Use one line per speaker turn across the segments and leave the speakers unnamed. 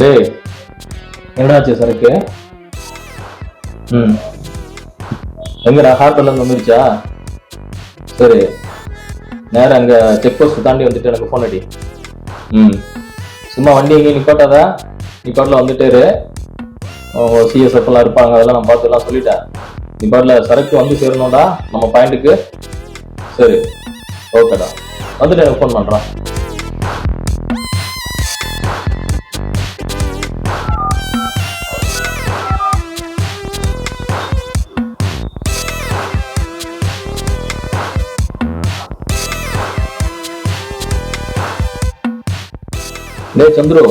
டேய், என்னாச்சு சரக்கு? எங்கடா ஹார்பர்ல இருந்து வந்துருச்சா? சரி, நேரம் அங்க செக் போஸ்ட் தாண்டி வந்துட்டு எனக்கு ஃபோன் அடி. சும்மா வண்டி எங்கேயும் நிப்பாட்டாதா, நிப்பாட்டில் வந்துட்டு சிஎஸ்எஃப் எல்லாம் இருப்பாங்க, அதெல்லாம் நான் பார்த்து எல்லாம் சொல்லிட்டேன். நிப்பாட்டில் சரக்கு வந்து சேரணும்டா நம்ம பாயிண்ட்டுக்கு. சரி, ஓகேடா, வந்துட்டு எனக்கு ஃபோன் பண்றான். டே சந்துரு,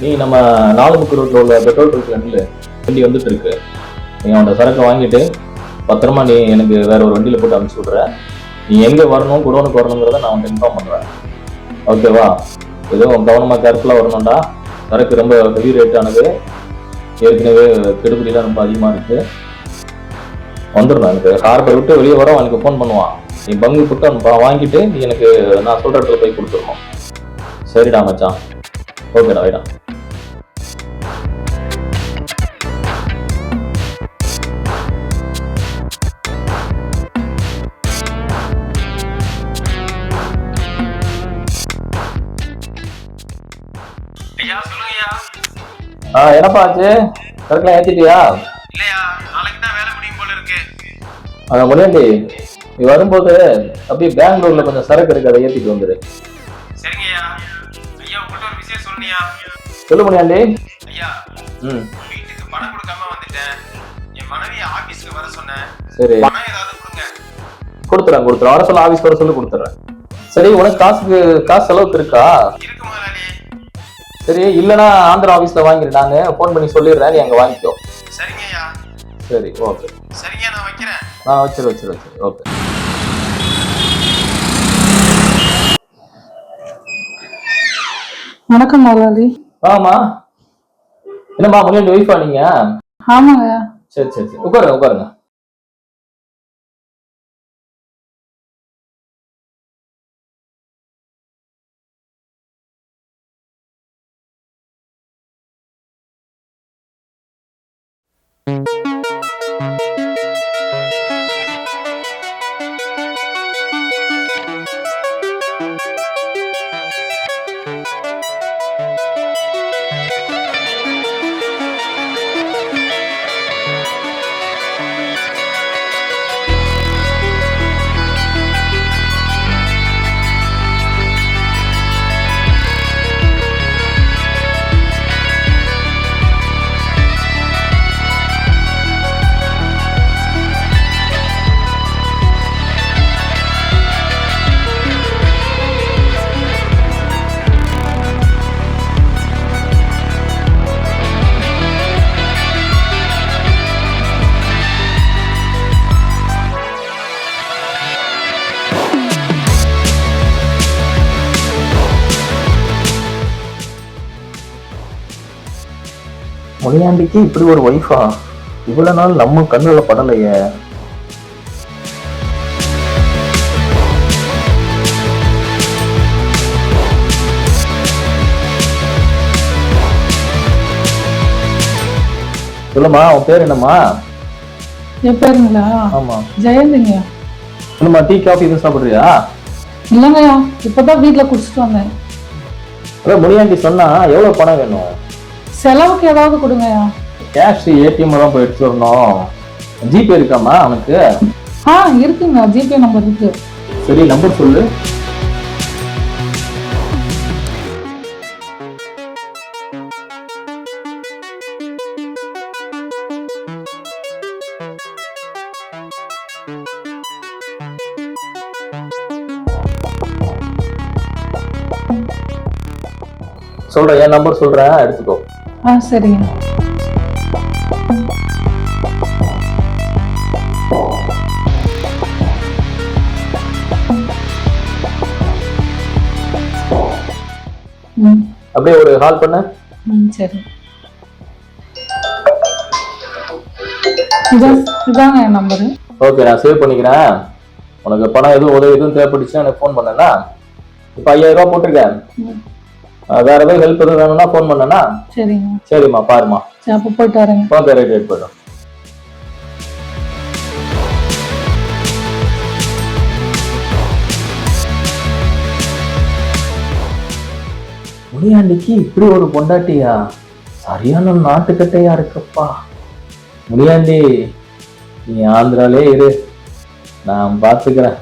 நீ நம்ம 4 முக்கு ரோட்ல உள்ள பெட்ரோல் இருக்குல்ல, வண்டி வந்துட்டு இருக்கு. நீ அவனோட சரக்கை வாங்கிட்டு பத்திரமா நீ எனக்கு வேற ஒரு வண்டியில போட்டு அனுப்பிச்சு விடுற. நீ எங்க வரணும், குடோனுக்கு வரணுங்கிறத நான் உனக்கு இன்ஃபார்ம் பண்றேன். ஓகேவா? எதுவும் கவனமா கேர்ஃபுல்லா வரணும்டா. சரக்கு ரொம்ப ஹெவி ரேட் ஆனது, ஏற்கனவே கெடுபிடிலாம் ரொம்ப அதிகமா இருக்கு. வந்துடணும், எனக்கு ஹார்பர் விட்டு வெளியே வர எனக்கு ஃபோன் பண்ணுவான். நீ பங்கு போட்டு வாங்கிட்டு நீ எனக்கு நான் சொல்ற இடத்துல போய் கொடுத்துடணும். சரிடா மச்சான், ஓகேடா, வைடா.
ஐயா சொல்லுங்கய்யா.
என்னப்பா ஆச்சு? சரக்குலாம் ஏத்திட்டியா?
இல்லையா, நாளைக்கு தான் வேலை முடியும் போல இருக்கு.
அதான் முனியாண்டி, நீ வரும்போது அப்படியே பெங்களூர்ல கொஞ்சம் சரக்கு இருக்கு, அதை ஏத்திட்டு வந்துரு.
சரிங்கய்யா. ஐயா உங்கள்கிட்ட ஒரு விஷயம் சொன்னியா?
சொல்லு முனியாண்டி.
ஐயா, வீட்டுக்கு பணம் கொடுக்காம வந்துட்டேன். என் மனைவியை ஆபீஸ்க்கு வர சொன்னேன்.
சரி,
பணம் ஏதாவது கொடுங்க.
கொடுத்துறேன். வர சொல்ல, ஆபீஸ்க்கு வர சொல்லி கொடுத்துறேன். சரி, உனக்கு காசு செலவுக்கு இருக்கா?
இருக்கு முதலாளி.
சரி, இல்லைன்னா ஆந்திரா ஆபீஸ்ல வாங்கிடு, நானு போன் பண்ணி சொல்லிடுறேன், நீ அங்க வாங்கிக்கோ.
சரிங்கய்யா.
சரி, ஓகே.
சரிங்க, நான் வைக்கிறேன்.
வச்சிரு. ஓகே.
வணக்கம் முதலாளி.
ஆமா, என்னம்மா முன்னாடி ஒய்ஃபா நீங்க?
ஆமாங்க.
சரி, உட்காருங்க. முனியாண்டிக்கு இப்படி ஒரு ஒய்ஃபா? இவ்வளவு நாள் நம்ம கண்ணுல படலையே. சொல்லுமா, உன் பேர் என்னம்மா?
என் பேருங்களா?
ஆமா,
ஜெயந்திங்க.
என்னம்மா, டீ காஃபி எதுவும் சாப்பிடுறியா?
இல்லைங்கய்யா, இப்பதான் வீட்டுல குடிச்சிட்டு வந்தேன்.
அதான் முனியாண்டி சொன்னா எவ்வளவு பணம் வேணும்?
செலவுக்கு ஏதாவது கொடுங்கய்யா.
கேஷ் ஏடிஎம் தான் போய் எடுத்து வரணும். ஜிபே இருக்காமா அவனுக்கு?
இருக்குங்க, ஜிபே நம்பர் இருக்கு.
சரி, நம்பர் சொல்லு. சொல்றேன், என் நம்பர் சொல்றேன், எடுத்துக்கோ.
சரிங்க.
அப்படியே ஒரு கால் பண்ண.
சரி. இதாங்க என் நம்பரு.
ஓகே, நான் சேவ் பண்ணிக்கிறேன். உனக்கு பணம் எதுவும் உதவி எதுவும் தேவைப்பட்டுச்சுன்னா எனக்கு ஃபோன் பண்ணேன்னா. இப்போ 5000 ரூபா போட்டிருக்கேன். வேற ஏதாவது ஹெல்ப் எதுவும் வேணும்னா ஃபோன் பண்ணேன்னா.
சரிங்க.
சரிம்மா, பாருமா.
சரி, அப்போ போயிட்டு வரேங்க.
ஓகே, ரைட் போய்டும். முனியாண்டிக்கு இப்படி ஒரு பொண்டாட்டியா? சரியான நாட்டுக்கட்டையா இருக்கப்பா. முனியாண்டி, நீ ஆந்திராலே இரு, நான் பாத்துக்கிறேன்.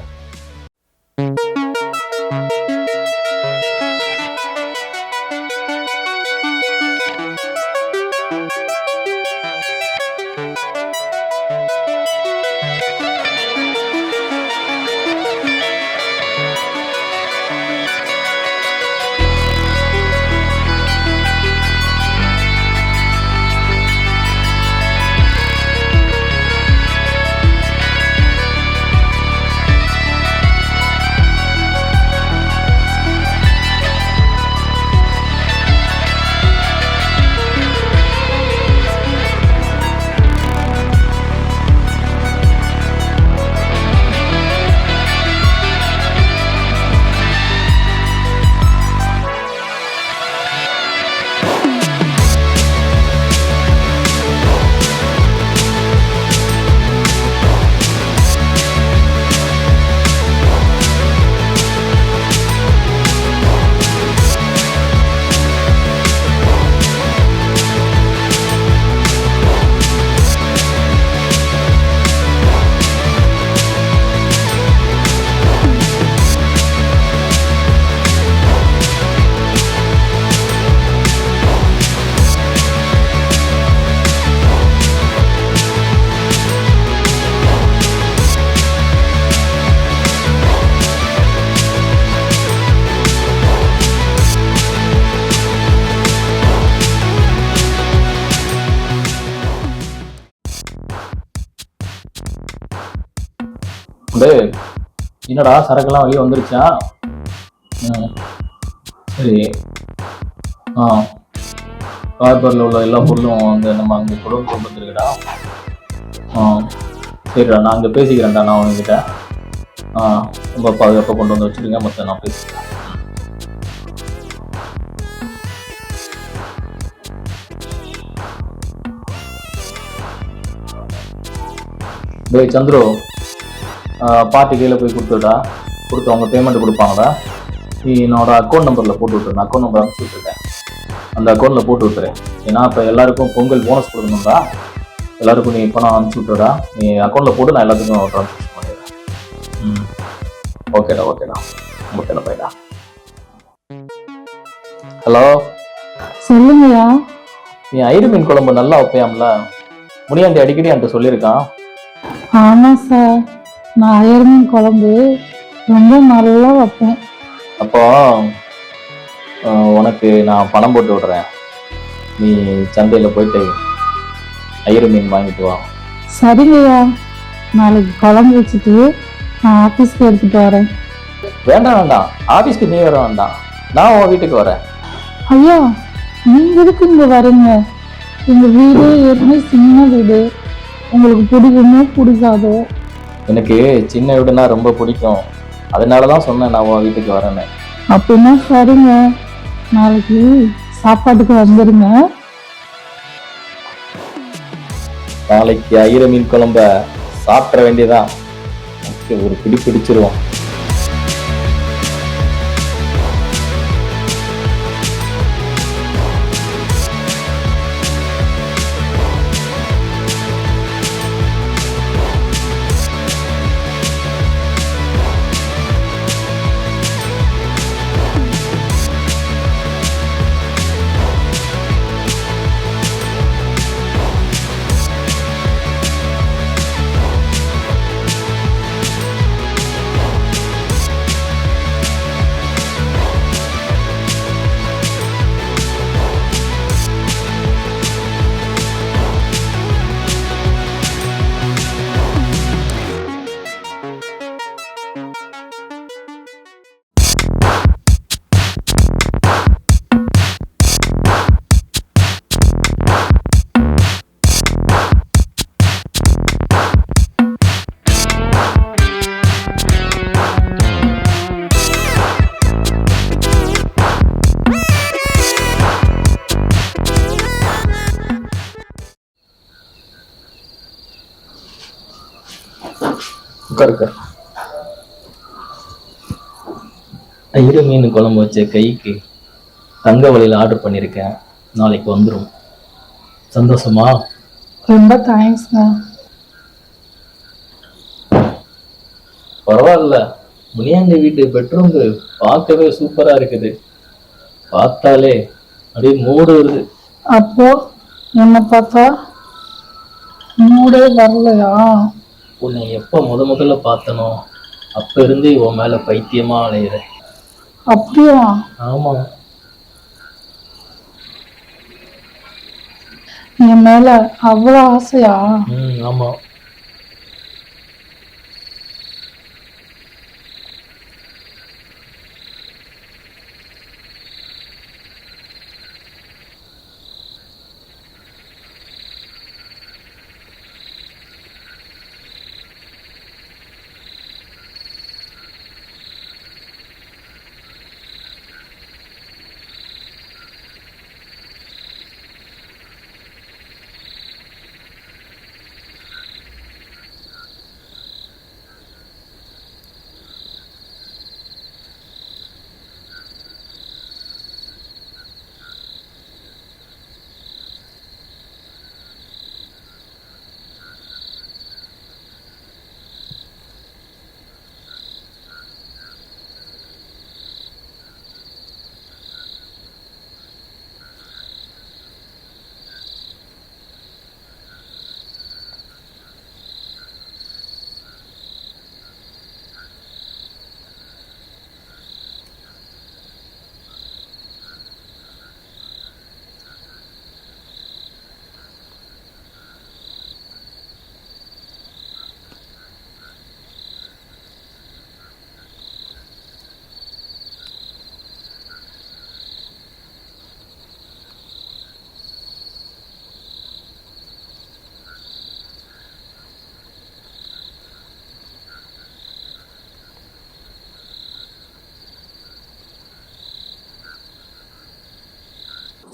என்னடா சரக்கெல்லாம் வெளியே வந்துருச்சா? சரி. கார்பரில் உள்ள எல்லா பொருளும் நம்ம அங்கே கொண்டு வந்துருக்கடா. சரிடா, நான் அங்கே பேசிக்கிறேன்டா. நான் உங்ககிட்ட ரொம்ப பாதுகாப்பாக கொண்டு வந்து வச்சுருங்க. மொத்தம் நான் பேசிக்கிறேன். சந்துரு, பார்ட்டி கையில் போய் கொடுத்துடா. கொடுத்து அவங்க பேமெண்ட் கொடுப்பாங்களா? நீ என்னோட அக்கௌண்ட் நம்பரில் போட்டு விட்டுரு. நான் அக்கௌண்ட் நம்பர் அனுப்பிச்சி விட்டுருக்கேன். அந்த அக்கௌண்ட்டில் போட்டு விட்டுரு. ஏன்னா இப்போ எல்லாருக்கும் பொங்கல் போனஸ் கொடுக்கணும்டா. எல்லாருக்கும் நீ பணம் அனுப்பிச்சி விட்டுடா. நீ அக்கௌண்ட்டில் போட்டு நான் எல்லாத்துக்கும் ட்ரான்ஸ்ஃபர் பண்ணிடுறேன். ஓகேடா. ஓகேடா, போய்டா. ஹலோ,
சொல்லுங்கய்யா.
நீ ஐரு மீன் குழம்பு நல்லா வைப்பியாம்ல? முனியாண்டி அடிக்கடி என்கிட்ட சொல்லியிருக்கான்.
ஆமாம் சார், நான் ஐயர் மீன் குழம்பு ரொம்ப நல்லா வைப்பேன்.
அப்போ உனக்கு நான் பணம் போட்டு விடுறேன். நீ சந்தையில் போயிட்டு ஐயர் மீன் வாங்கிட்டு வா.
சரிங்கய்யா, நாளைக்கு குழம்பு வச்சுட்டு நான் ஆஃபீஸ்க்கு எடுத்துகிட்டு வரேன்.
வேண்டாம், ஆஃபீஸ்க்கு நீ வர வேண்டாம். நான் உன் வீட்டுக்கு வரேன்.
ஐயா, நீங்கள் எதுக்கு இங்கே வரீங்க? எங்கள் வீடு ஏற்கனவே சின்ன வீடு. உங்களுக்கு பிடிக்குமோ பிடிக்காதோ?
எனக்கு சின்ன வீடுனா ரொம்ப பிடிக்கும். அதனால தான் சொன்னேன் நான் உன் வீட்டுக்கு வரேன்னு.
அப்படின்னா சரிங்க, நாளைக்கு சாப்பாட்டுக்கு வந்துடுங்க.
நாளைக்கு ஐயர் மீன் குழம்ப சாப்பிட வேண்டியதான். ஒரு பிடிச்சிருவோம். உட்காருக்க. இரு மீன் குழம்பு வச்ச கைக்கு தங்க வழியில் ஆர்டர் பண்ணியிருக்கேன், நாளைக்கு வந்துடும். சந்தோஷமா?
ரொம்ப தேங்க்ஸ்ங்க.
பரவாயில்ல, முனியாண்டி வீட்டு பெட்ரூம் பார்க்கவே சூப்பரா இருக்குது. பார்த்தாலே அப்படியே மூடு வருது.
அப்போ என்னை பார்த்தா மூடே வரலையா?
உன்னை எப்ப முதல்ல பார்த்தனோ அப்ப இருந்து உன் மேல பைத்தியமா அலையிறேன்.
அப்படியா?
ஆமா.
என் மேல அவ்வளவு ஆசையா?
ஆமா.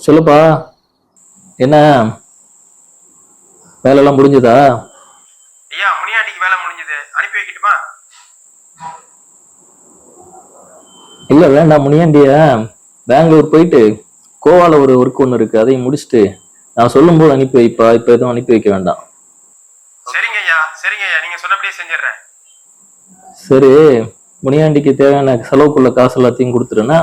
சொல்லுப்பா, என்ன வேலையெல்லாம் முடிஞ்சதா?
ஐயா முனியாண்டிக்கு வேலை முடிஞ்சது, அனுப்பி வைக்கட்டுமா?
இல்ல வேண்டாம், முனியாண்டிய பெங்களூர் போயிட்டு கோவால ஒரு ஒர்க் ஒன்று இருக்கு, அதையும் முடிச்சுட்டு நான் சொல்லும் போது அனுப்பி வைப்பா. இப்ப எதுவும் அனுப்பி வைக்க வேண்டாம்.
சரிங்க ஐயா, சரிங்க ஐயா, நீங்க சொன்னபடியே செஞ்சிடறேன்.
சரி, முனியாண்டிக்கு தேவையான செலவுக்குள்ள காசு எல்லாத்தையும் கொடுத்துருன்னா